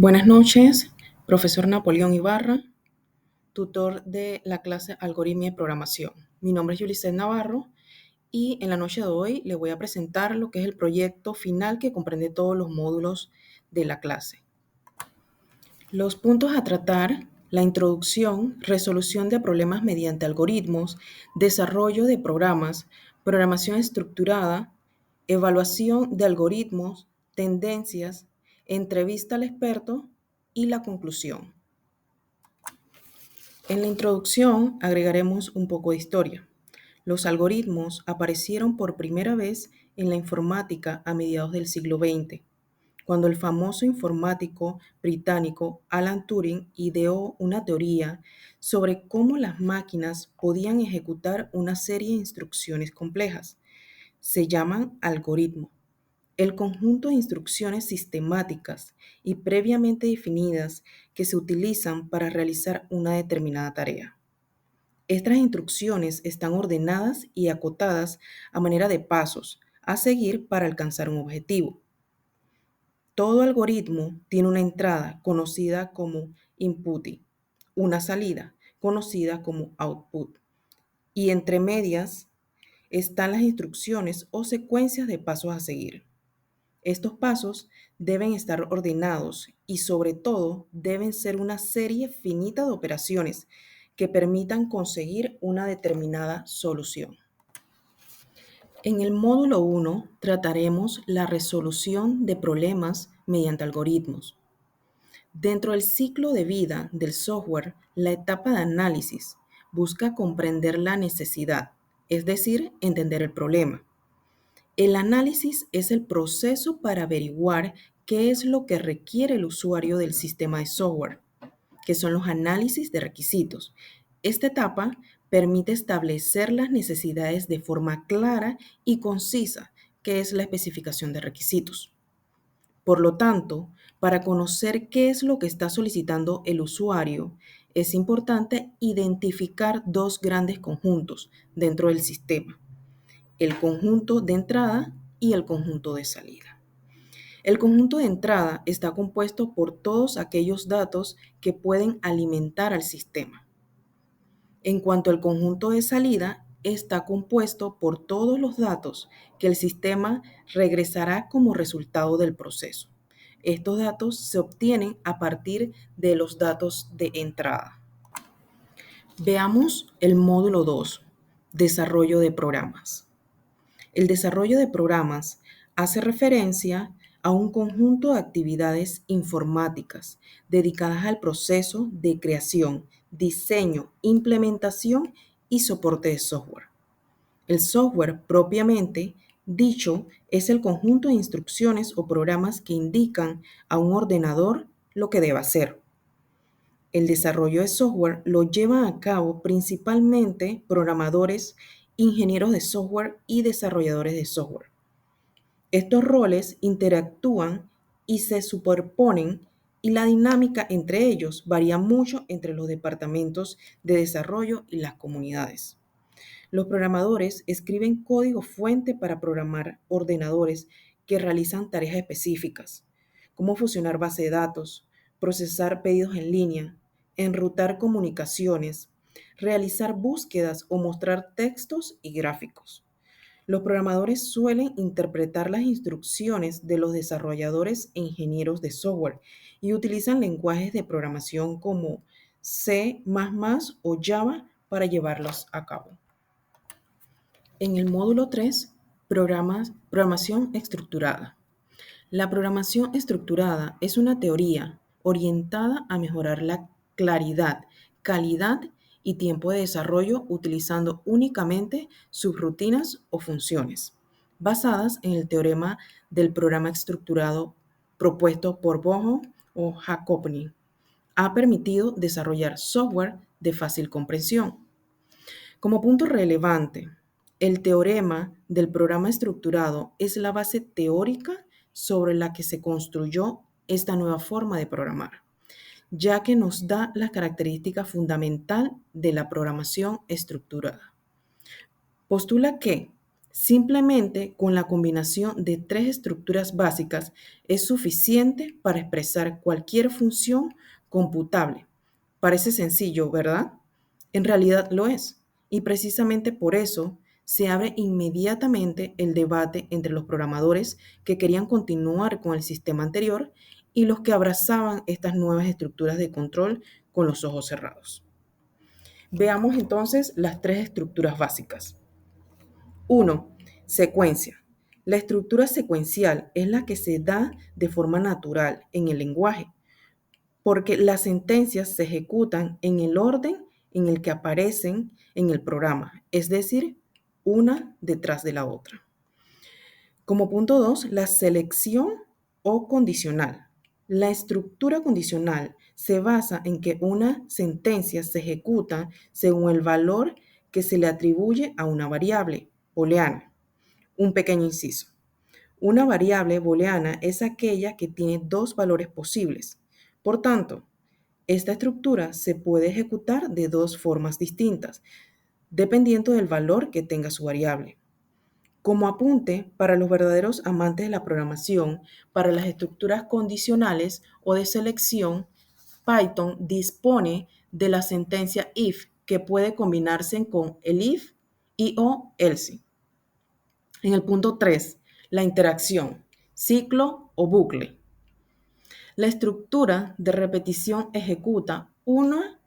Buenas noches, profesor Napoleón Ibarra, tutor de la clase Algoritmia y Programación. Mi nombre es Yulicet Navarro y en la noche de hoy le voy a presentar lo que es el proyecto final que comprende todos los módulos de la clase. Los puntos a tratar: la introducción, resolución de problemas mediante algoritmos, desarrollo de programas, programación estructurada, evaluación de algoritmos, tendencias, entrevista al experto y la conclusión. En la introducción agregaremos un poco de historia. Los algoritmos aparecieron por primera vez en la informática a mediados del siglo XX, cuando el famoso informático británico Alan Turing ideó una teoría sobre cómo las máquinas podían ejecutar una serie de instrucciones complejas. Se llaman algoritmos. El conjunto de instrucciones sistemáticas y previamente definidas que se utilizan para realizar una determinada tarea. Estas instrucciones están ordenadas y acotadas a manera de pasos a seguir para alcanzar un objetivo. Todo algoritmo tiene una entrada conocida como input, una salida conocida como output, y entre medias están las instrucciones o secuencias de pasos a seguir. Estos pasos deben estar ordenados y sobre todo deben ser una serie finita de operaciones que permitan conseguir una determinada solución. En el módulo 1 trataremos la resolución de problemas mediante algoritmos. Dentro del ciclo de vida del software, la etapa de análisis busca comprender la necesidad, es decir, entender el problema. El análisis es el proceso para averiguar qué es lo que requiere el usuario del sistema de software, que son los análisis de requisitos. Esta etapa permite establecer las necesidades de forma clara y concisa, que es la especificación de requisitos. Por lo tanto, para conocer qué es lo que está solicitando el usuario, es importante identificar dos grandes conjuntos dentro del sistema: el conjunto de entrada y el conjunto de salida. El conjunto de entrada está compuesto por todos aquellos datos que pueden alimentar al sistema. En cuanto al conjunto de salida, está compuesto por todos los datos que el sistema regresará como resultado del proceso. Estos datos se obtienen a partir de los datos de entrada. Veamos el módulo 2, desarrollo de programas. El desarrollo de programas hace referencia a un conjunto de actividades informáticas dedicadas al proceso de creación, diseño, implementación y soporte de software. El software propiamente dicho es el conjunto de instrucciones o programas que indican a un ordenador lo que debe hacer. El desarrollo de software lo llevan a cabo principalmente programadores, ingenieros de software y desarrolladores de software. Estos roles interactúan y se superponen, y la dinámica entre ellos varía mucho entre los departamentos de desarrollo y las comunidades. Los programadores escriben código fuente para programar ordenadores que realizan tareas específicas, como fusionar base de datos, procesar pedidos en línea, enrutar comunicaciones, realizar búsquedas o mostrar textos y gráficos. Los programadores suelen interpretar las instrucciones de los desarrolladores e ingenieros de software y utilizan lenguajes de programación como C++ o Java para llevarlos a cabo. En el módulo 3, programación estructurada. La programación estructurada es una teoría orientada a mejorar la claridad, calidad y tiempo de desarrollo utilizando únicamente subrutinas o funciones, basadas en el teorema del programa estructurado propuesto por Bohm o Jacopni. Ha permitido desarrollar software de fácil comprensión. Como punto relevante, el teorema del programa estructurado es la base teórica sobre la que se construyó esta nueva forma de programar, ya que nos da la característica fundamental de la programación estructurada. Postula que Simplemente con la combinación de tres estructuras básicas es suficiente para expresar cualquier función computable. Parece sencillo, ¿verdad? En realidad lo es. Y precisamente por eso se abre inmediatamente el debate entre los programadores que querían continuar con el sistema anterior y los que abrazaban estas nuevas estructuras de control con los ojos cerrados. Veamos entonces las tres estructuras básicas. 1. Secuencia. La estructura secuencial es la que se da de forma natural en el lenguaje, porque las sentencias se ejecutan en el orden en el que aparecen en el programa, es decir, una detrás de la otra. Como punto 2, la selección o condicional. La estructura condicional se basa en que una sentencia se ejecuta según el valor que se le atribuye a una variable booleana. Un pequeño inciso. Una variable booleana es aquella que tiene dos valores posibles. Por tanto, esta estructura se puede ejecutar de dos formas distintas, dependiendo del valor que tenga su variable. Como apunte para los verdaderos amantes de la programación, para las estructuras condicionales o de selección, Python dispone de la sentencia if, que puede combinarse con el if y o else. En el punto 3, la interacción, ciclo o bucle. La estructura de repetición ejecuta una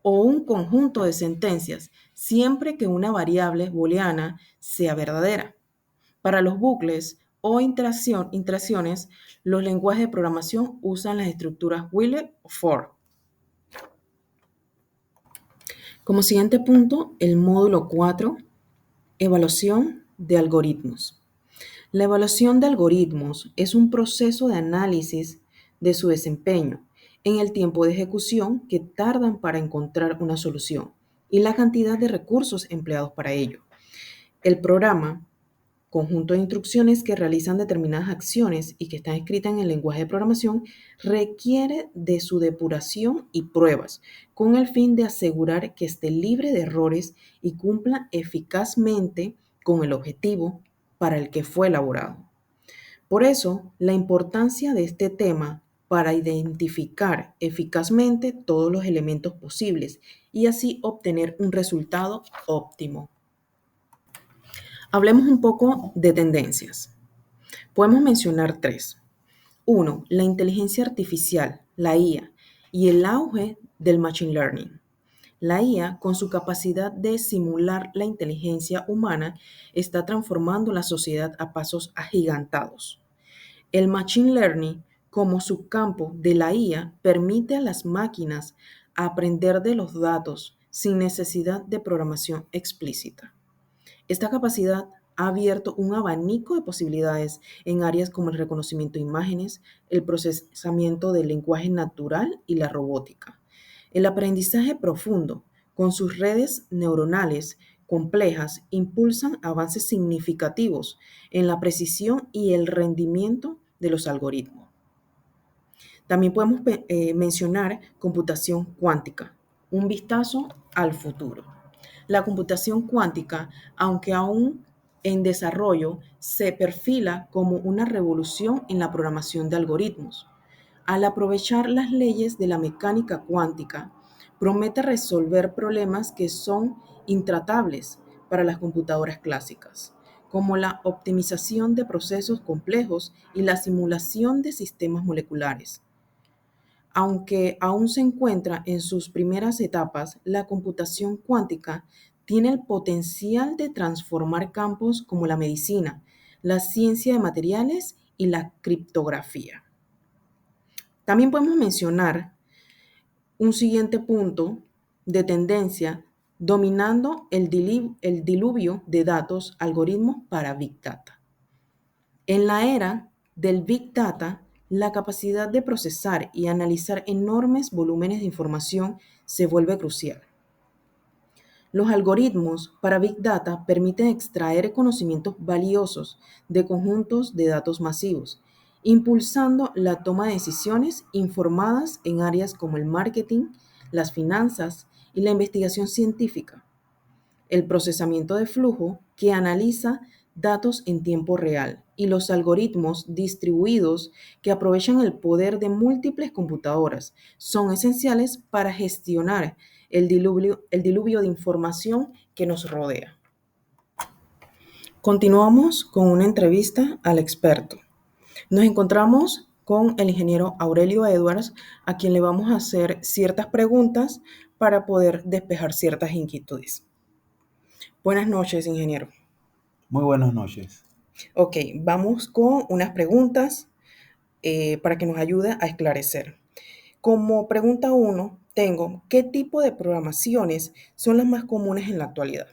o un conjunto de sentencias siempre que una variable booleana sea verdadera. Para los bucles o interacciones, los lenguajes de programación usan las estructuras while o for. Como siguiente punto, el módulo 4, evaluación de algoritmos. La evaluación de algoritmos es un proceso de análisis de su desempeño en el tiempo de ejecución que tardan para encontrar una solución y la cantidad de recursos empleados para ello. El programa, conjunto de instrucciones que realizan determinadas acciones y que están escritas en el lenguaje de programación, requiere de su depuración y pruebas, con el fin de asegurar que esté libre de errores y cumpla eficazmente con el objetivo para el que fue elaborado. Por eso, la importancia de este tema para identificar eficazmente todos los elementos posibles y así obtener un resultado óptimo. Hablemos un poco de tendencias. Podemos mencionar tres. 1. La inteligencia artificial, la IA, y el auge del machine learning. La IA, con su capacidad de simular la inteligencia humana, está transformando la sociedad a pasos agigantados. El machine learning, como subcampo de la IA, permite a las máquinas aprender de los datos sin necesidad de programación explícita. Esta capacidad ha abierto un abanico de posibilidades en áreas como el reconocimiento de imágenes, el procesamiento del lenguaje natural y la robótica. El aprendizaje profundo, con sus redes neuronales complejas, impulsan avances significativos en la precisión y el rendimiento de los algoritmos. También podemos mencionar computación cuántica, un vistazo al futuro. La computación cuántica, aunque aún en desarrollo, se perfila como una revolución en la programación de algoritmos. Al aprovechar las leyes de la mecánica cuántica, promete resolver problemas que son intratables para las computadoras clásicas, como la optimización de procesos complejos y la simulación de sistemas moleculares. Aunque aún se encuentra en sus primeras etapas, la computación cuántica tiene el potencial de transformar campos como la medicina, la ciencia de materiales y la criptografía. También podemos mencionar un siguiente punto de tendencia dominando el diluvio de datos, algoritmos para Big Data. En la era del Big Data, la capacidad de procesar y analizar enormes volúmenes de información se vuelve crucial. Los algoritmos para Big Data permiten extraer conocimientos valiosos de conjuntos de datos masivos, impulsando la toma de decisiones informadas en áreas como el marketing, las finanzas y la investigación científica. el procesamiento de flujo que analiza datos en tiempo real y los algoritmos distribuidos que aprovechan el poder de múltiples computadoras son esenciales para gestionar el diluvio de información que nos rodea. Continuamos con una entrevista al experto. Nos encontramos con el ingeniero Aurelio Edwards, a quien le vamos a hacer ciertas preguntas para poder despejar ciertas inquietudes. Buenas noches, ingeniero. Muy buenas noches. Ok, vamos con unas preguntas para que nos ayude a esclarecer. Como pregunta uno, tengo, ¿qué tipo de programaciones son las más comunes en la actualidad?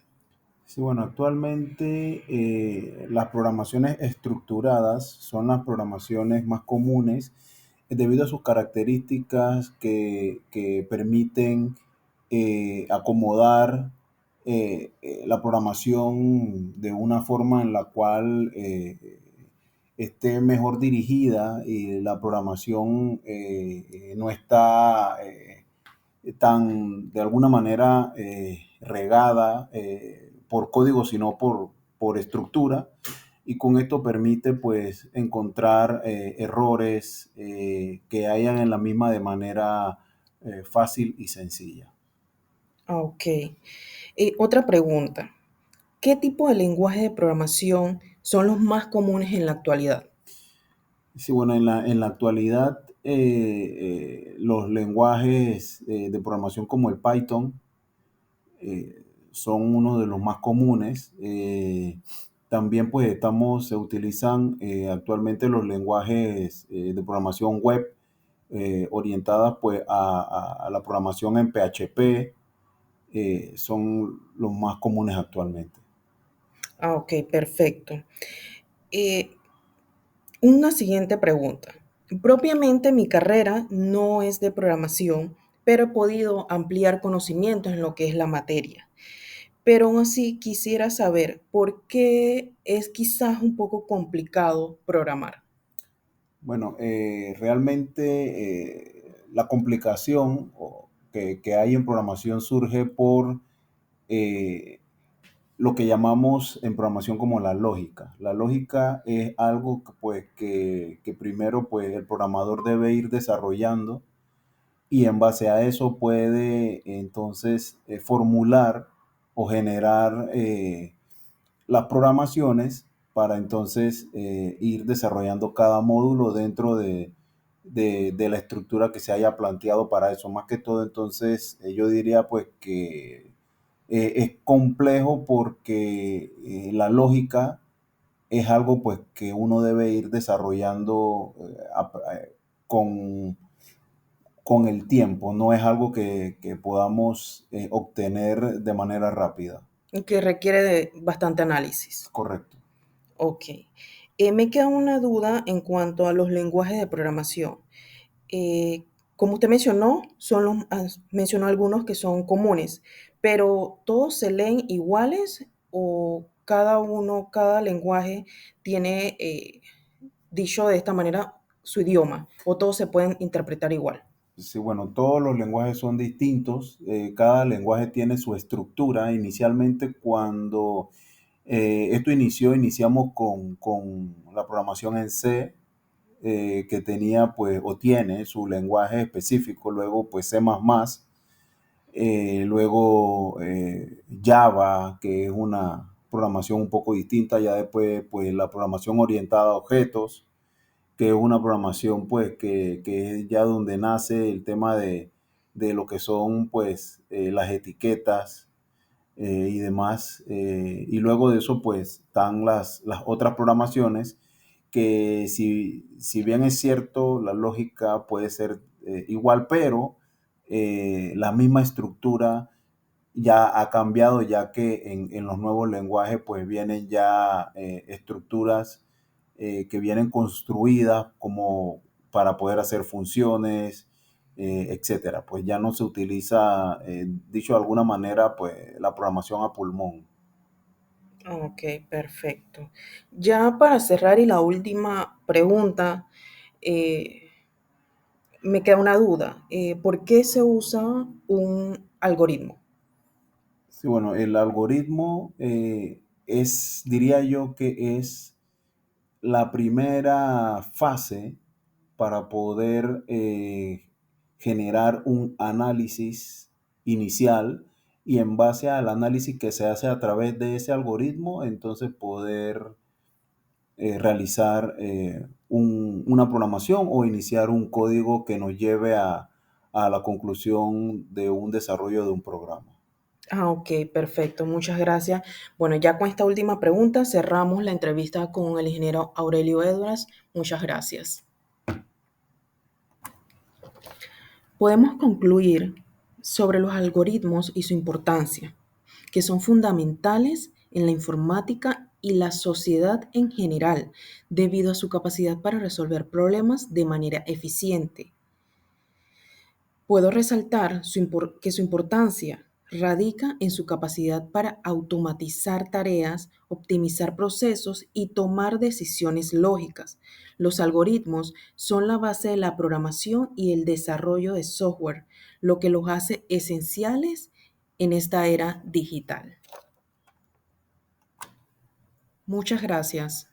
Sí, bueno, actualmente las programaciones estructuradas son las programaciones más comunes debido a sus características que permiten acomodar la programación de una forma en la cual esté mejor dirigida y la programación no está tan de alguna manera regada por código, sino por estructura. Y con esto permite pues encontrar errores que hayan en la misma de manera fácil y sencilla. Ok. Otra pregunta, ¿qué tipo de lenguaje de programación son los más comunes en la actualidad? Sí, bueno, en la actualidad los lenguajes de programación como el Python son uno de los más comunes. También pues se utilizan actualmente los lenguajes de programación web orientadas pues a la programación en PHP, son los más comunes actualmente. Ok, perfecto. Eh, una siguiente pregunta. Propiamente mi carrera no es de programación, pero he podido ampliar conocimientos en lo que es la materia. Pero aún así quisiera saber por qué es quizás un poco complicado programar. Bueno, realmente la complicación que hay en programación surge por eh, lo que llamamos en programación como la lógica. La lógica es algo que, pues, que primero pues, el programador debe ir desarrollando y en base a eso puede entonces formular o generar las programaciones para entonces ir desarrollando cada módulo dentro de la estructura que se haya planteado para eso. Más que todo, entonces, yo diría pues que es complejo porque la lógica es algo pues que uno debe ir desarrollando con, con el tiempo, no es algo que podamos obtener de manera rápida. Y que requiere de bastante análisis. Correcto. Ok. Me queda una duda en cuanto a los lenguajes de programación. Eh, Como usted mencionó, mencionó algunos que son comunes, pero ¿todos se leen iguales o cada lenguaje tiene, dicho de esta manera, su idioma, o todos se pueden interpretar igual? Sí, bueno, todos los lenguajes son distintos. Cada lenguaje tiene su estructura. Inicialmente, cuando iniciamos con la programación en C, que tenía pues o tiene su lenguaje específico, luego pues C++, luego Java, que es una programación un poco distinta, ya después pues la programación orientada a objetos, que es una programación pues que es ya donde nace el tema de lo que son pues las etiquetas y demás. Y luego de eso pues están las otras programaciones que si bien es cierto, la lógica puede ser igual, pero la misma estructura ya ha cambiado, ya que en los nuevos lenguajes pues vienen ya estructuras que vienen construidas como para poder hacer funciones, etcétera. Pues ya no se utiliza, dicho de alguna manera, pues la programación a pulmón. Ok, perfecto. Ya para cerrar y la última pregunta, eh, me queda una duda. ¿Por qué se usa un algoritmo? Sí, bueno, el algoritmo diría yo que es la primera fase para poder generar un análisis inicial y en base al análisis que se hace a través de ese algoritmo, entonces poder realizar una programación o iniciar un código que nos lleve a la conclusión de un desarrollo de un programa. Ah, ok, perfecto, muchas gracias. Bueno, ya con esta última pregunta cerramos la entrevista con el ingeniero Aurelio Edwards. Muchas gracias. Podemos concluir sobre los algoritmos y su importancia, que son fundamentales en la informática y la sociedad en general, debido a su capacidad para resolver problemas de manera eficiente. Puedo resaltar que su importancia radica en su capacidad para automatizar tareas, optimizar procesos y tomar decisiones lógicas. Los algoritmos son la base de la programación y el desarrollo de software, lo que los hace esenciales en esta era digital. Muchas gracias.